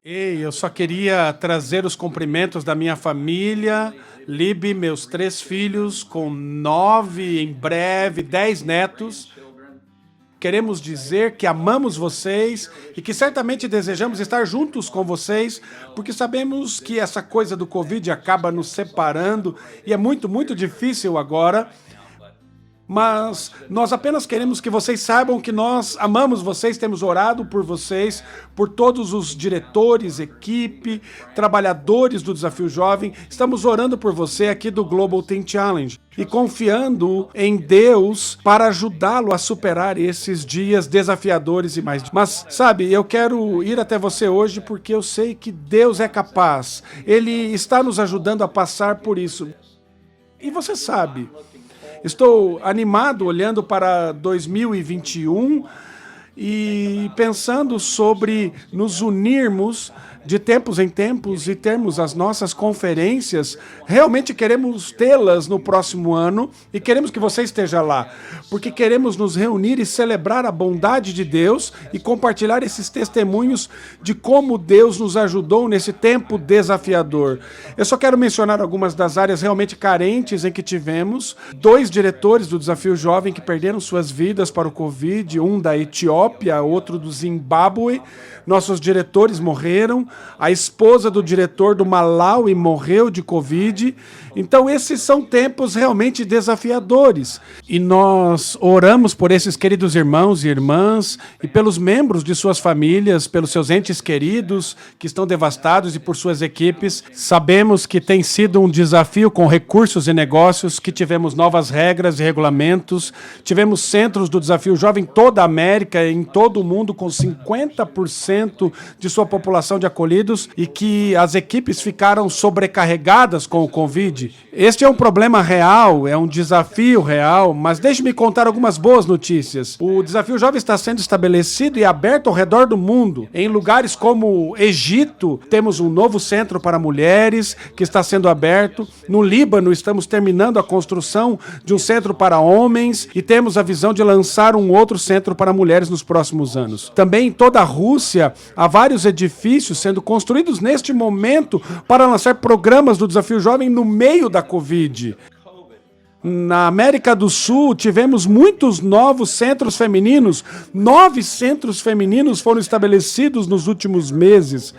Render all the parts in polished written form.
Ei, eu só queria trazer os cumprimentos da minha família, Libe, meus 3 filhos, com 9, em breve, 10 netos. Queremos dizer que amamos vocês e que certamente desejamos estar juntos com vocês, porque sabemos que essa coisa do Covid acaba nos separando e é muito, muito difícil agora. Mas nós apenas queremos que vocês saibam que nós amamos vocês, temos orado por vocês, por todos os diretores, equipe, trabalhadores do Desafio Jovem. Estamos orando por você aqui do Global Teen Challenge e confiando em Deus para ajudá-lo a superar esses dias desafiadores e mais. Mas, sabe, eu quero ir até você hoje porque eu sei que Deus é capaz. Ele está nos ajudando a passar por isso. E você sabe, estou animado olhando para 2021 e pensando sobre nos unirmos de tempos em tempos e termos as nossas conferências. Realmente queremos tê-las no próximo ano e queremos que você esteja lá, porque queremos nos reunir e celebrar a bondade de Deus e compartilhar esses testemunhos de como Deus nos ajudou nesse tempo desafiador. Eu só quero mencionar algumas das áreas realmente carentes em que tivemos 2 diretores do Desafio Jovem que perderam suas vidas para o Covid, um da Etiópia, outro do Zimbábue. Nossos diretores morreram. A esposa do diretor do Malawi morreu de Covid. Então esses são tempos realmente desafiadores. E nós oramos por esses queridos irmãos e irmãs e pelos membros de suas famílias, pelos seus entes queridos que estão devastados e por suas equipes. Sabemos que tem sido um desafio com recursos e negócios, que tivemos novas regras e regulamentos. Tivemos centros do Desafio Jovem em toda a América e em todo o mundo com 50% de sua população de acolhidos e que as equipes ficaram sobrecarregadas com o Covid. Este é um problema real, é um desafio real, mas deixe-me contar algumas boas notícias. O Desafio Jovem está sendo estabelecido e aberto ao redor do mundo. Em lugares como Egito, temos um novo centro para mulheres que está sendo aberto. No Líbano, estamos terminando a construção de um centro para homens e temos a visão de lançar um outro centro para mulheres nos próximos anos. Também em toda a Rússia, há vários edifícios sendo construídos neste momento para lançar programas do Desafio Jovem no meio da Covid. Na América do Sul, tivemos muitos novos centros femininos. 9 centros femininos foram estabelecidos nos últimos meses.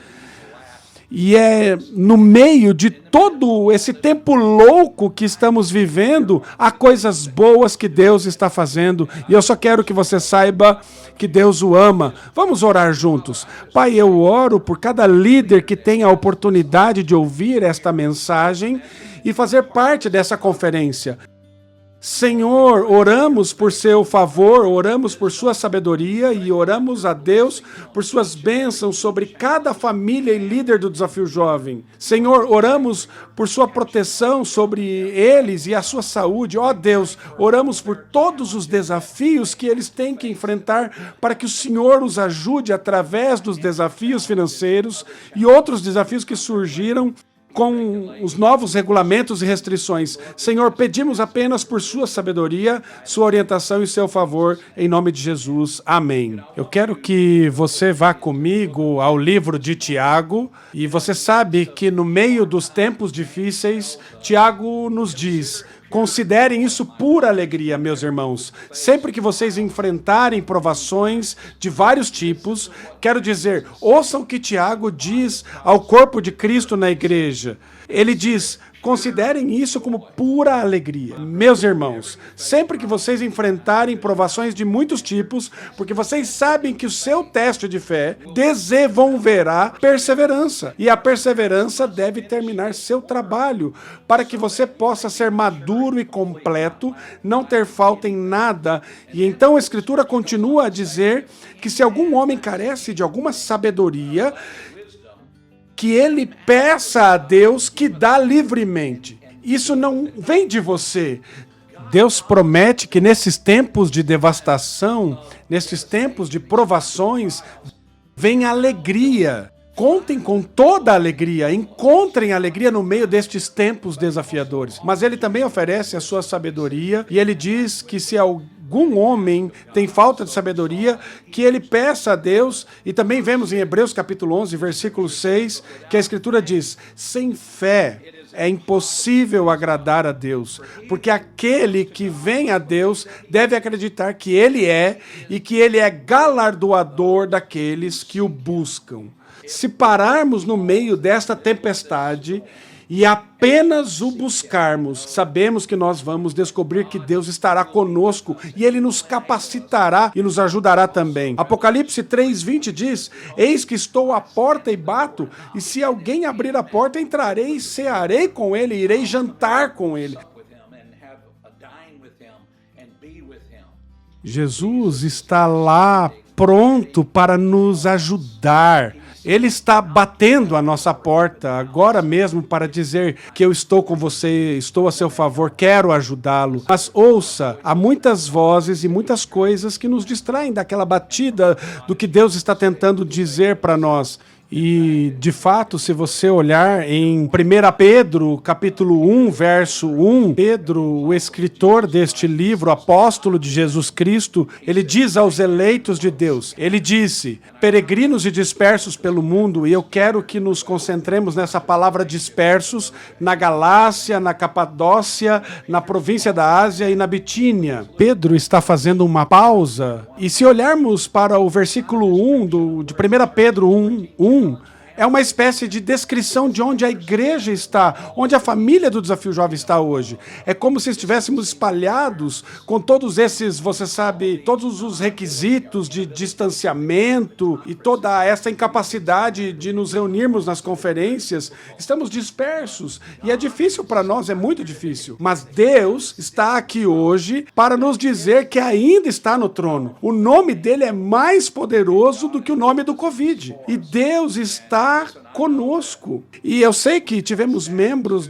E é no meio de todo esse tempo louco que estamos vivendo, há coisas boas que Deus está fazendo. E eu só quero que você saiba que Deus o ama. Vamos orar juntos. Pai, eu oro por cada líder que tem a oportunidade de ouvir esta mensagem e fazer parte dessa conferência. Senhor, oramos por seu favor, oramos por sua sabedoria e oramos a Deus por suas bênçãos sobre cada família e líder do Desafio Jovem. Senhor, oramos por sua proteção sobre eles e a sua saúde. Ó Deus, oramos por todos os desafios que eles têm que enfrentar para que o Senhor os ajude através dos desafios financeiros e outros desafios que surgiram com os novos regulamentos e restrições. Senhor, pedimos apenas por sua sabedoria, sua orientação e seu favor, em nome de Jesus. Amém. Eu quero que você vá comigo ao livro de Tiago, e você sabe que no meio dos tempos difíceis, Tiago nos diz: considerem isso pura alegria, meus irmãos. Sempre que vocês enfrentarem provações de vários tipos, quero dizer, ouçam o que Tiago diz ao corpo de Cristo na igreja. Ele diz: considerem isso como pura alegria. Meus irmãos, sempre que vocês enfrentarem provações de muitos tipos, porque vocês sabem que o seu teste de fé desenvolverá perseverança. E a perseverança deve terminar seu trabalho, para que você possa ser maduro e completo, não ter falta em nada. E então a Escritura continua a dizer que se algum homem carece de alguma sabedoria, que ele peça a Deus, que dá livremente. Isso não vem de você. Deus promete que nesses tempos de devastação, nesses tempos de provações, vem alegria. Contem com toda a alegria, encontrem alegria no meio destes tempos desafiadores. Mas ele também oferece a sua sabedoria e ele diz que se algum homem tem falta de sabedoria, que ele peça a Deus, e também vemos em Hebreus capítulo 11, versículo 6, que a Escritura diz, sem fé é impossível agradar a Deus, porque aquele que vem a Deus deve acreditar que Ele é e que Ele é galardoador daqueles que o buscam. Se pararmos no meio desta tempestade e apenas o buscarmos, sabemos que nós vamos descobrir que Deus estará conosco e Ele nos capacitará e nos ajudará também. Apocalipse 3:20 diz, eis que estou à porta e bato, e se alguém abrir a porta, entrarei e cearei com ele, e irei jantar com ele. Jesus está lá pronto para nos ajudar. Ele está batendo a nossa porta agora mesmo para dizer que eu estou com você, estou a seu favor, quero ajudá-lo. Mas ouça, há muitas vozes e muitas coisas que nos distraem daquela batida do que Deus está tentando dizer para nós. E, de fato, se você olhar em 1 Pedro, capítulo 1, verso 1, Pedro, o escritor deste livro, apóstolo de Jesus Cristo, ele diz aos eleitos de Deus, ele disse, peregrinos e dispersos pelo mundo, e eu quero que nos concentremos nessa palavra dispersos, na Galácia, na Capadócia, na província da Ásia e na Bitínia. Pedro está fazendo uma pausa, e se olharmos para o versículo 1 de 1 Pedro 1, é uma espécie de descrição de onde a igreja está, onde a família do Desafio Jovem está hoje. É como se estivéssemos espalhados com todos esses, você sabe, todos os requisitos de distanciamento e toda essa incapacidade de nos reunirmos nas conferências. Estamos dispersos e é difícil para nós, é muito difícil. Mas Deus está aqui hoje para nos dizer que ainda está no trono. O nome dele é mais poderoso do que o nome do Covid. E Deus está conosco. E eu sei que tivemos membros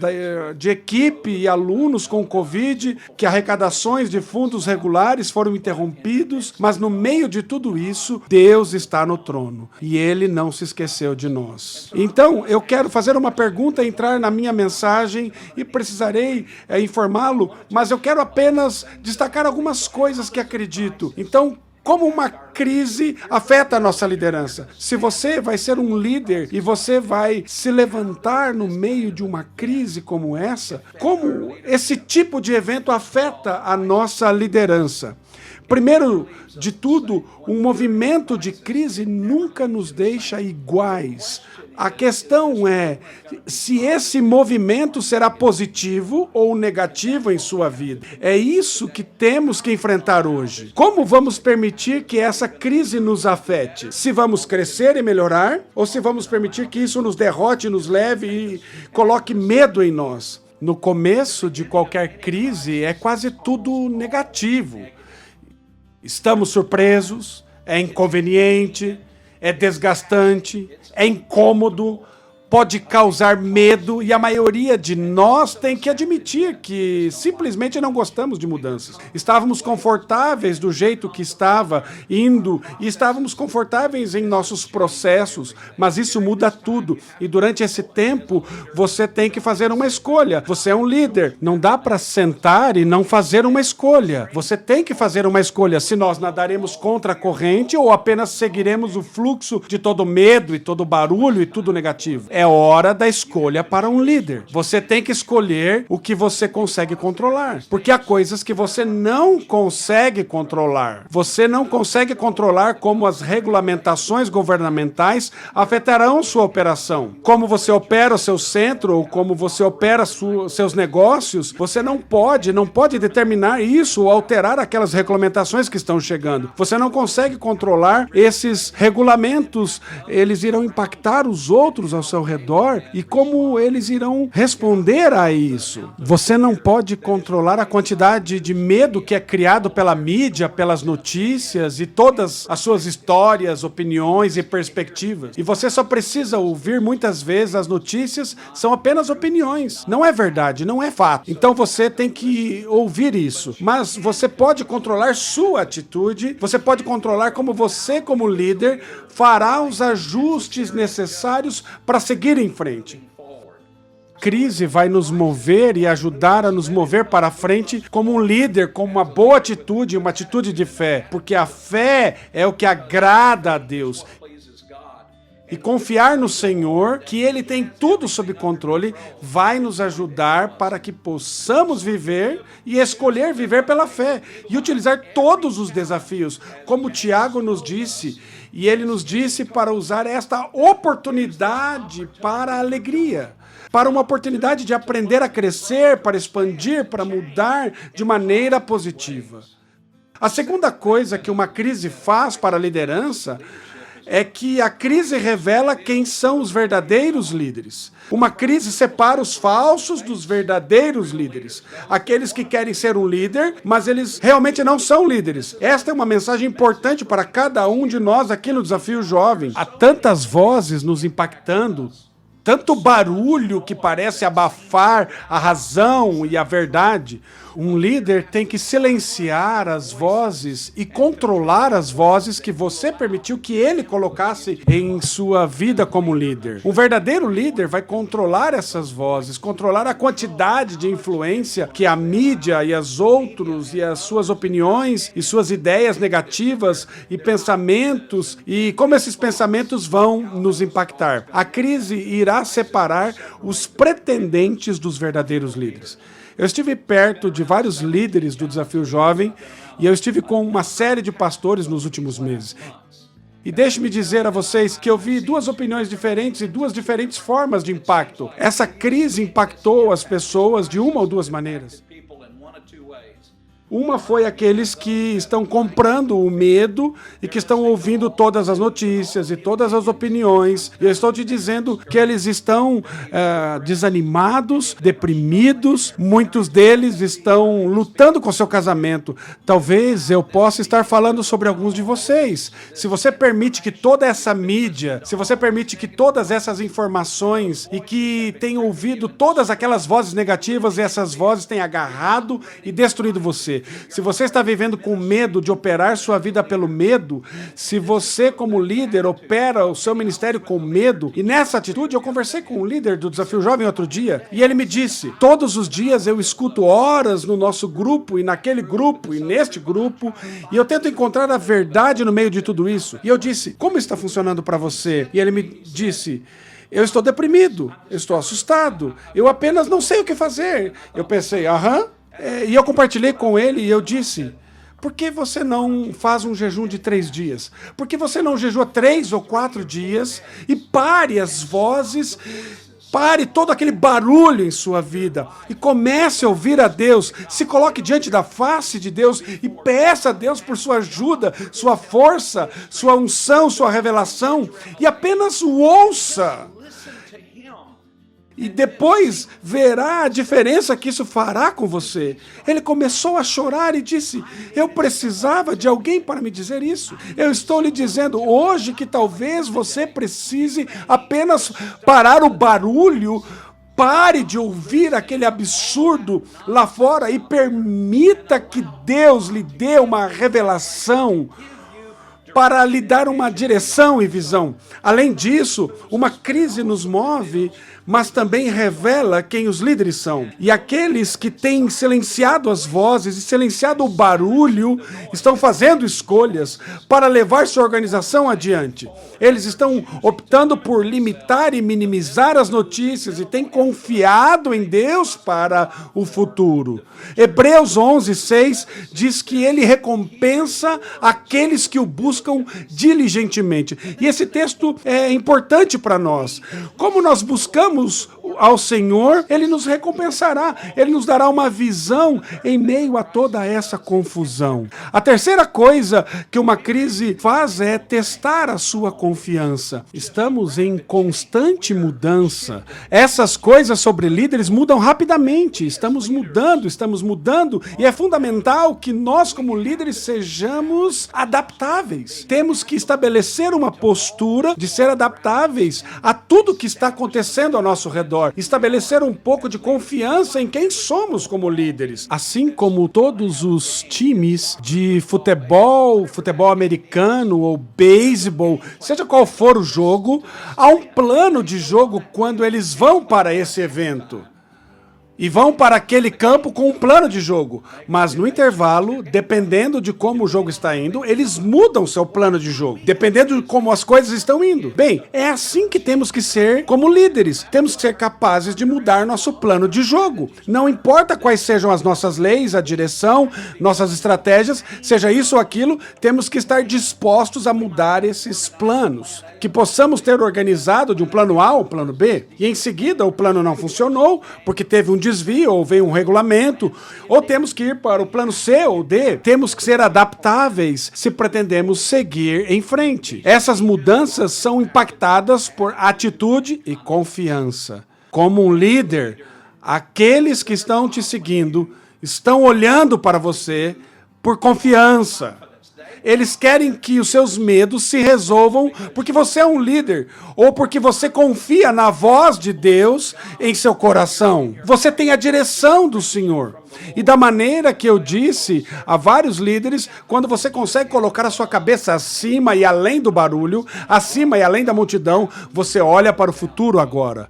de equipe e alunos com Covid, que arrecadações de fundos regulares foram interrompidos, mas no meio de tudo isso, Deus está no trono e Ele não se esqueceu de nós. Então, eu quero fazer uma pergunta, entrar na minha mensagem e precisarei informá-lo, mas eu quero apenas destacar algumas coisas que acredito. Então, como uma crise afeta a nossa liderança. Se você vai ser um líder e você vai se levantar no meio de uma crise como essa, como esse tipo de evento afeta a nossa liderança? Primeiro de tudo, um movimento de crise nunca nos deixa iguais. A questão é se esse movimento será positivo ou negativo em sua vida. É isso que temos que enfrentar hoje. Como vamos permitir que essa crise nos afete? Se vamos crescer e melhorar, ou se vamos permitir que isso nos derrote, nos leve e coloque medo em nós? No começo de qualquer crise é quase tudo negativo. Estamos surpresos, é inconveniente, é desgastante, é incômodo, pode causar medo e a maioria de nós tem que admitir que simplesmente não gostamos de mudanças. Estávamos confortáveis do jeito que estava indo e estávamos confortáveis em nossos processos, mas isso muda tudo. E durante esse tempo você tem que fazer uma escolha. Você é um líder, não dá para sentar e não fazer uma escolha. Você tem que fazer uma escolha se nós nadaremos contra a corrente ou apenas seguiremos o fluxo de todo medo e todo barulho e tudo negativo. É hora da escolha para um líder. Você tem que escolher o que você consegue controlar, porque há coisas que você não consegue controlar. Você não consegue controlar como as regulamentações governamentais afetarão sua operação. Como você opera o seu centro ou como você opera seus negócios, você não pode determinar isso ou alterar aquelas regulamentações que estão chegando. Você não consegue controlar esses regulamentos. Eles irão impactar os outros ao seu redor e como eles irão responder a isso. Você não pode controlar a quantidade de medo que é criado pela mídia, pelas notícias e todas as suas histórias, opiniões e perspectivas. E você só precisa ouvir muitas vezes as notícias são apenas opiniões. Não é verdade, não é fato. Então você tem que ouvir isso. Mas você pode controlar sua atitude, você pode controlar como você, como líder, fará os ajustes necessários para seguir em frente. crise vai nos mover e ajudar a nos mover para frente como um líder, com uma boa atitude, uma atitude de fé. Porque a fé é o que agrada a Deus. E confiar no Senhor, que Ele tem tudo sob controle, vai nos ajudar para que possamos viver e escolher viver pela fé e utilizar todos os desafios, como Tiago nos disse, e ele nos disse para usar esta oportunidade para a alegria, para uma oportunidade de aprender a crescer, para expandir, para mudar de maneira positiva. A segunda coisa que uma crise faz para a liderança é que a crise revela quem são os verdadeiros líderes. Uma crise separa os falsos dos verdadeiros líderes. Aqueles que querem ser um líder, mas eles realmente não são líderes. Esta é uma mensagem importante para cada um de nós aqui no Desafio Jovem. Há tantas vozes nos impactando, tanto barulho que parece abafar a razão e a verdade. Um líder tem que silenciar as vozes e controlar as vozes que você permitiu que ele colocasse em sua vida como líder. Um verdadeiro líder vai controlar essas vozes, controlar a quantidade de influência que a mídia e as outros e as suas opiniões e suas ideias negativas e pensamentos e como esses pensamentos vão nos impactar. A crise irá separar os pretendentes dos verdadeiros líderes. Eu estive perto de vários líderes do Desafio Jovem e eu estive com uma série de pastores nos últimos meses. E deixe-me dizer a vocês que eu vi duas opiniões diferentes e duas diferentes formas de impacto. Essa crise impactou as pessoas de uma ou duas maneiras. Uma foi aqueles que estão comprando o medo e que estão ouvindo todas as notícias e todas as opiniões. E eu estou te dizendo que eles estão desanimados, deprimidos. Muitos deles estão lutando com seu casamento. Talvez eu possa estar falando sobre alguns de vocês. Se você permite que toda essa mídia, se você permite que todas essas informações e que tem ouvido todas aquelas vozes negativas e essas vozes têm agarrado e destruído você. Se você está vivendo com medo de operar sua vida pelo medo, se você como líder opera o seu ministério com medo, e nessa atitude eu conversei com um líder do Desafio Jovem outro dia, e ele me disse, todos os dias eu escuto horas no nosso grupo, e naquele grupo, e neste grupo, e eu tento encontrar a verdade no meio de tudo isso. E eu disse, como está funcionando para você? E ele me disse, eu estou deprimido, eu estou assustado, eu apenas não sei o que fazer. Eu pensei, e eu compartilhei com ele e eu disse, por que você não faz um jejum de 3 dias? Por que você não jejua 3 ou 4 dias e pare as vozes, pare todo aquele barulho em sua vida e comece a ouvir a Deus, se coloque diante da face de Deus e peça a Deus por sua ajuda, sua força, sua unção, sua revelação e apenas o ouça. E depois verá a diferença que isso fará com você. Ele começou a chorar e disse, eu precisava de alguém para me dizer isso. Eu estou lhe dizendo hoje que talvez você precise apenas parar o barulho, pare de ouvir aquele absurdo lá fora e permita que Deus lhe dê uma revelação para lhe dar uma direção e visão. Além disso, uma crise nos move, mas também revela quem os líderes são. E aqueles que têm silenciado as vozes e silenciado o barulho, estão fazendo escolhas para levar sua organização adiante. Eles estão optando por limitar e minimizar as notícias e têm confiado em Deus para o futuro. Hebreus 11:6 diz que ele recompensa aqueles que o buscam diligentemente. E esse texto é importante para nós. Como nós buscamos ao Senhor, Ele nos recompensará, Ele nos dará uma visão em meio a toda essa confusão. A terceira coisa que uma crise faz é testar a sua confiança. Estamos em constante mudança. Essas coisas sobre líderes mudam rapidamente. Estamos mudando e é fundamental que nós como líderes sejamos adaptáveis. Temos que estabelecer uma postura de ser adaptáveis a tudo que está acontecendo ao nosso redor. redor. Estabelecer um pouco de confiança em quem somos como líderes. Assim como todos os times de futebol americano ou beisebol, seja qual for o jogo, há um plano de jogo quando eles vão para esse evento. E vão para aquele campo com um plano de jogo. Mas no intervalo, dependendo de como o jogo está indo, eles mudam seu plano de jogo. Dependendo de como as coisas estão indo. Bem, é assim que temos que ser como líderes. Temos que ser capazes de mudar nosso plano de jogo. Não importa quais sejam as nossas leis, a direção, nossas estratégias, seja isso ou aquilo, temos que estar dispostos a mudar esses planos. Que possamos ter organizado de um plano A ao plano B. E em seguida o plano não funcionou, porque teve um desvio, ou veio um regulamento, ou temos que ir para o plano C ou D. Temos que ser adaptáveis se pretendemos seguir em frente. Essas mudanças são impactadas por atitude e confiança. Como um líder, aqueles que estão te seguindo estão olhando para você por confiança. Eles querem que os seus medos se resolvam porque você é um líder ou porque você confia na voz de Deus em seu coração. Você tem a direção do Senhor. E da maneira que eu disse a vários líderes, quando você consegue colocar a sua cabeça acima e além do barulho, acima e além da multidão, você olha para o futuro agora.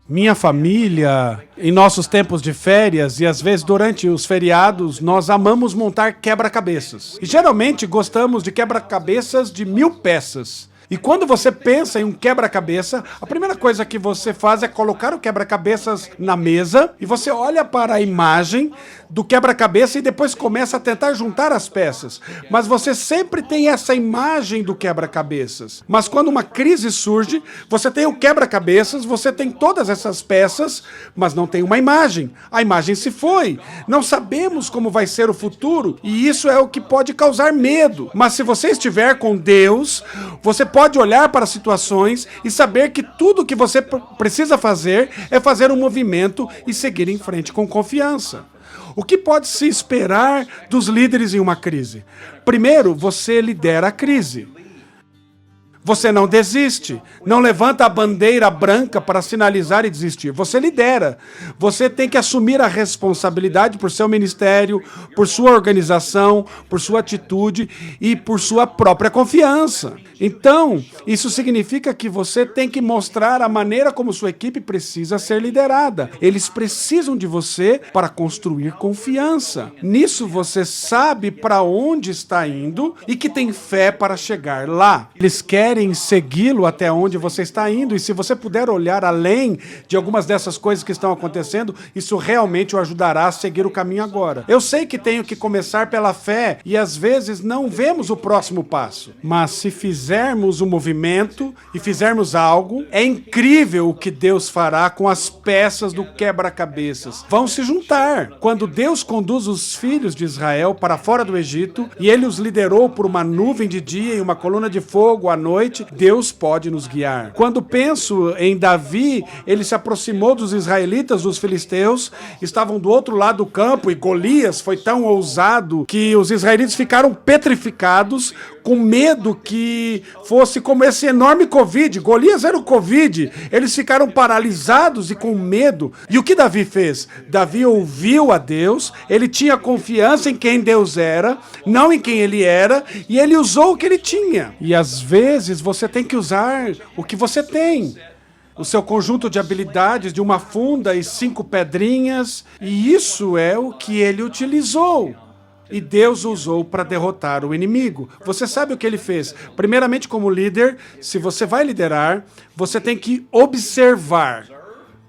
Minha família, em nossos tempos de férias e às vezes durante os feriados, nós amamos montar quebra-cabeças. E geralmente gostamos de quebra-cabeças de 1000 peças. E quando você pensa em um quebra-cabeça, a primeira coisa que você faz é colocar o quebra-cabeças na mesa e você olha para a imagem do quebra-cabeça e depois começa a tentar juntar as peças. Mas você sempre tem essa imagem do quebra-cabeças. Mas quando uma crise surge, você tem o quebra-cabeças, você tem todas essas peças, mas não tem uma imagem. A imagem se foi. Não sabemos como vai ser o futuro e isso é o que pode causar medo. Mas se você estiver com Deus, você pode olhar para situações e saber que tudo que você precisa fazer é fazer um movimento e seguir em frente com confiança. O que pode se esperar dos líderes em uma crise? Primeiro, você lidera a crise. Você não desiste, não levanta a bandeira branca para sinalizar e desistir. Você lidera. Você tem que assumir a responsabilidade por seu ministério, por sua organização, por sua atitude e por sua própria confiança. Então, isso significa que você tem que mostrar a maneira como sua equipe precisa ser liderada. Eles precisam de você para construir confiança. Nisso você sabe para onde está indo e que tem fé para chegar lá. Eles querem segui-lo até onde você está indo, e se você puder olhar além de algumas dessas coisas que estão acontecendo, isso realmente o ajudará a seguir o caminho agora. Eu sei que tenho que começar pela fé e às vezes não vemos o próximo passo, mas se fizermos um movimento e fizermos algo, é incrível o que Deus fará com as peças do quebra-cabeças. Vão se juntar. Quando Deus conduz os filhos de Israel para fora do Egito e ele os liderou por uma nuvem de dia e uma coluna de fogo à noite, Deus pode nos guiar. Quando penso em Davi, ele se aproximou dos israelitas, dos filisteus, estavam do outro lado do campo e Golias foi tão ousado que os israelitas ficaram petrificados, com medo que fosse como esse enorme Covid. Golias era o Covid. Eles ficaram paralisados e com medo. E o que Davi fez? Davi ouviu a Deus, ele tinha confiança em quem Deus era, não em quem ele era, e ele usou o que ele tinha. E às vezes você tem que usar o que você tem. O seu conjunto de habilidades de uma funda e 5 pedrinhas, e isso é o que ele utilizou. E Deus usou para derrotar o inimigo. Você sabe o que ele fez? Primeiramente, como líder, se você vai liderar, você tem que observar.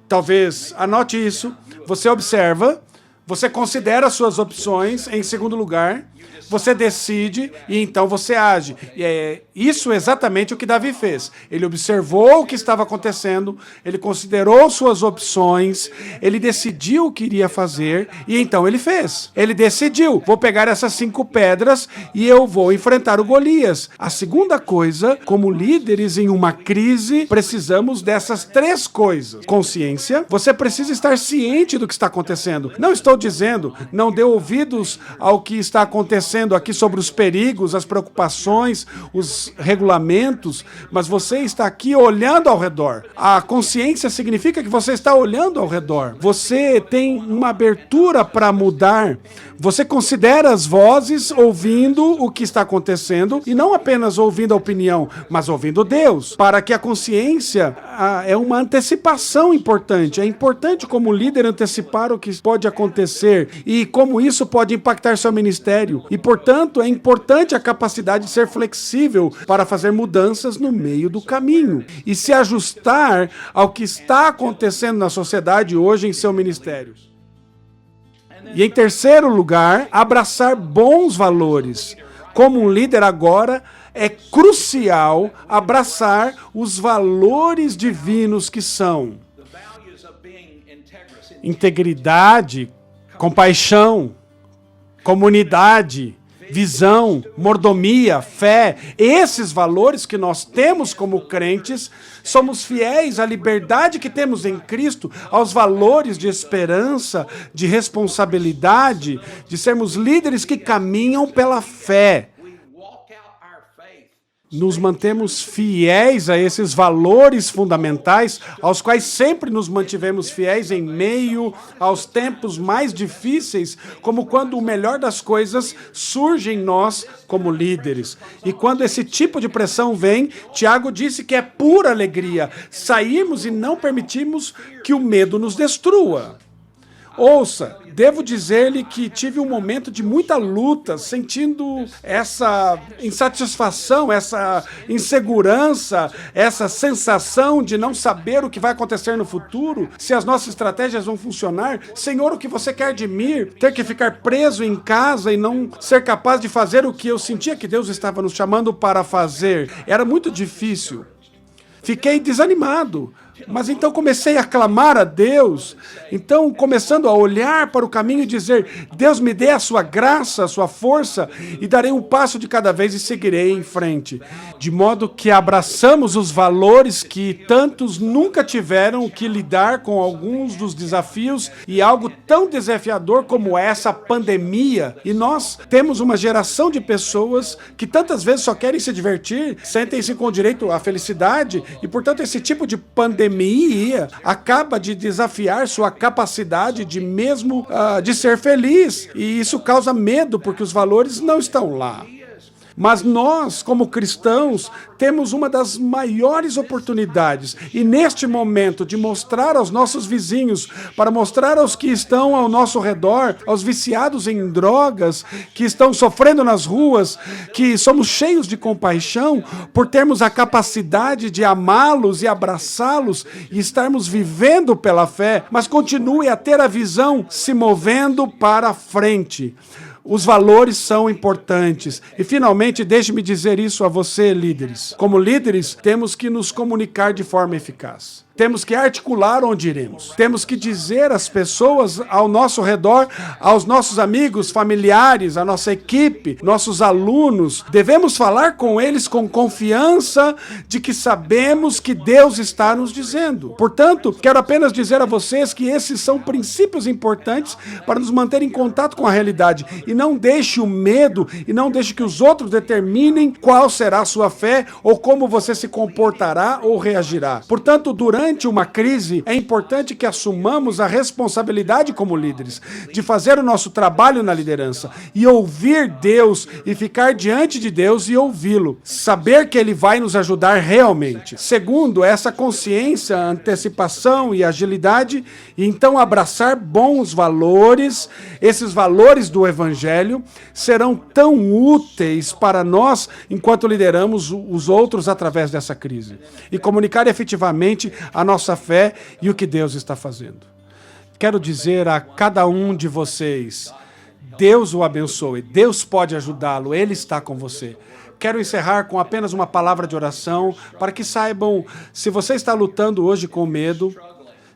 Talvez anote isso. Você observa, você considera suas opções em segundo lugar, você decide e então você age. E é isso exatamente o que Davi fez. Ele observou o que estava acontecendo, ele considerou suas opções, ele decidiu o que iria fazer e então ele fez. Ele decidiu, vou pegar essas 5 pedras e eu vou enfrentar o Golias. A segunda coisa, como líderes em uma crise, precisamos dessas 3 coisas. Consciência, você precisa estar ciente do que está acontecendo. Não estou dizendo, não dê ouvidos ao que está acontecendo acontecendo aqui sobre os perigos, as preocupações, os regulamentos, mas você está aqui olhando ao redor. A consciência significa que você está olhando ao redor. Você tem uma abertura para mudar. Você considera as vozes, ouvindo o que está acontecendo, e não apenas ouvindo a opinião, mas ouvindo Deus, para que a consciência é uma antecipação importante. É importante como líder antecipar o que pode acontecer e como isso pode impactar seu ministério. E, portanto, é importante a capacidade de ser flexível para fazer mudanças no meio do caminho e se ajustar ao que está acontecendo na sociedade hoje em seu ministério. E em terceiro lugar, abraçar bons valores. Como um líder agora, é crucial abraçar os valores divinos que são integridade, compaixão, comunidade, visão, mordomia, fé. Esses valores que nós temos como crentes, somos fiéis à liberdade que temos em Cristo, aos valores de esperança, de responsabilidade, de sermos líderes que caminham pela fé. Nos mantemos fiéis a esses valores fundamentais, aos quais sempre nos mantivemos fiéis em meio aos tempos mais difíceis, como quando o melhor das coisas surge em nós como líderes. E quando esse tipo de pressão vem, Tiago disse que é pura alegria sairmos e não permitirmos que o medo nos destrua. Ouça, devo dizer-lhe que tive um momento de muita luta, sentindo essa insatisfação, essa insegurança, essa sensação de não saber o que vai acontecer no futuro, se as nossas estratégias vão funcionar. Senhor, o que você quer de mim? Ter que ficar preso em casa e não ser capaz de fazer o que eu sentia que Deus estava nos chamando para fazer. Era muito difícil. Fiquei desanimado. Mas então comecei a clamar a Deus, então começando a olhar para o caminho e dizer: Deus, me dê a sua graça, a sua força, e darei um passo de cada vez e seguirei em frente. De modo que abraçamos os valores que tantos nunca tiveram que lidar com alguns dos desafios e algo tão desafiador como essa pandemia. E nós temos uma geração de pessoas que tantas vezes só querem se divertir, sentem-se com direito à felicidade, e portanto esse tipo de pandemia acaba de desafiar sua capacidade de mesmo de ser feliz. E isso causa medo, porque os valores não estão lá. Mas nós, como cristãos, temos uma das maiores oportunidades, e neste momento, de mostrar aos nossos vizinhos, para mostrar aos que estão ao nosso redor, aos viciados em drogas, que estão sofrendo nas ruas, que somos cheios de compaixão por termos a capacidade de amá-los e abraçá-los e estarmos vivendo pela fé, mas continue a ter a visão se movendo para frente. Os valores são importantes. E, finalmente, deixe-me dizer isso a você, líderes. Como líderes, temos que nos comunicar de forma eficaz. Temos que articular onde iremos. Temos que dizer às pessoas ao nosso redor, aos nossos amigos, familiares, à nossa equipe, nossos alunos. Devemos falar com eles com confiança de que sabemos que Deus está nos dizendo. Portanto, quero apenas dizer a vocês que esses são princípios importantes para nos manter em contato com a realidade. E não deixe o medo e não deixe que os outros determinem qual será a sua fé ou como você se comportará ou reagirá. Portanto, durante uma crise, é importante que assumamos a responsabilidade como líderes, de fazer o nosso trabalho na liderança e ouvir Deus e ficar diante de Deus e ouvi-lo. Saber que Ele vai nos ajudar realmente. Segundo, essa consciência, antecipação e agilidade, e então abraçar bons valores. Esses valores do Evangelho serão tão úteis para nós enquanto lideramos os outros através dessa crise. E comunicar efetivamente a nossa fé e o que Deus está fazendo. Quero dizer a cada um de vocês, Deus o abençoe, Deus pode ajudá-lo, Ele está com você. Quero encerrar com apenas uma palavra de oração para que saibam, se você está lutando hoje com medo,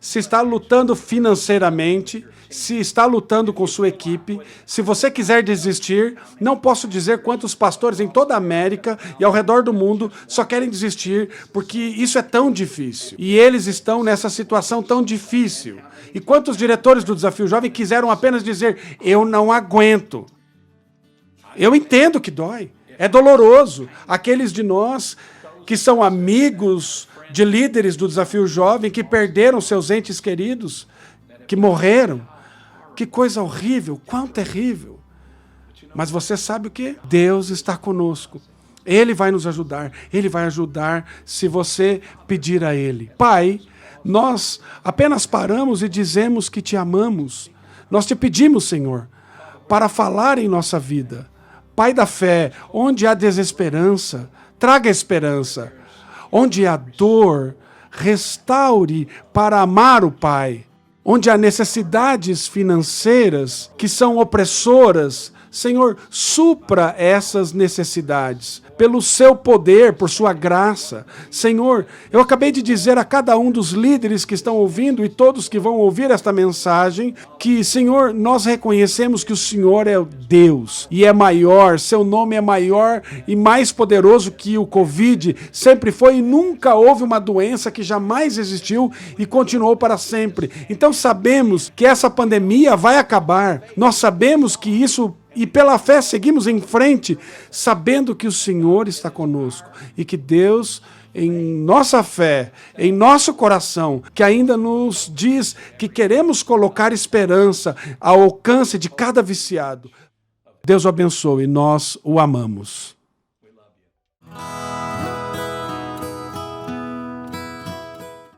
se está lutando financeiramente, se está lutando com sua equipe, se você quiser desistir, não posso dizer quantos pastores em toda a América e ao redor do mundo só querem desistir porque isso é tão difícil. E eles estão nessa situação tão difícil. E quantos diretores do Desafio Jovem quiseram apenas dizer: eu não aguento. Eu entendo que dói. É doloroso. Aqueles de nós que são amigos de líderes do Desafio Jovem, que perderam seus entes queridos, que morreram. Que coisa horrível, quão terrível. Mas você sabe o quê? Deus está conosco. Ele vai nos ajudar. Ele vai ajudar se você pedir a Ele. Pai, nós apenas paramos e dizemos que te amamos. Nós te pedimos, Senhor, para falar em nossa vida. Pai da fé, onde há desesperança, traga esperança. Onde há dor, restaure para amar o Pai. Onde há necessidades financeiras que são opressoras, Senhor, supra essas necessidades, pelo seu poder, por sua graça. Senhor, eu acabei de dizer a cada um dos líderes que estão ouvindo e todos que vão ouvir esta mensagem, que, Senhor, nós reconhecemos que o Senhor é o Deus e é maior, seu nome é maior e mais poderoso que o Covid sempre foi e nunca houve uma doença que jamais existiu e continuou para sempre. Então sabemos que essa pandemia vai acabar, nós sabemos que isso. E pela fé seguimos em frente, sabendo que o Senhor está conosco e que Deus, em nossa fé, em nosso coração, que ainda nos diz que queremos colocar esperança ao alcance de cada viciado. Deus o abençoe, nós o amamos.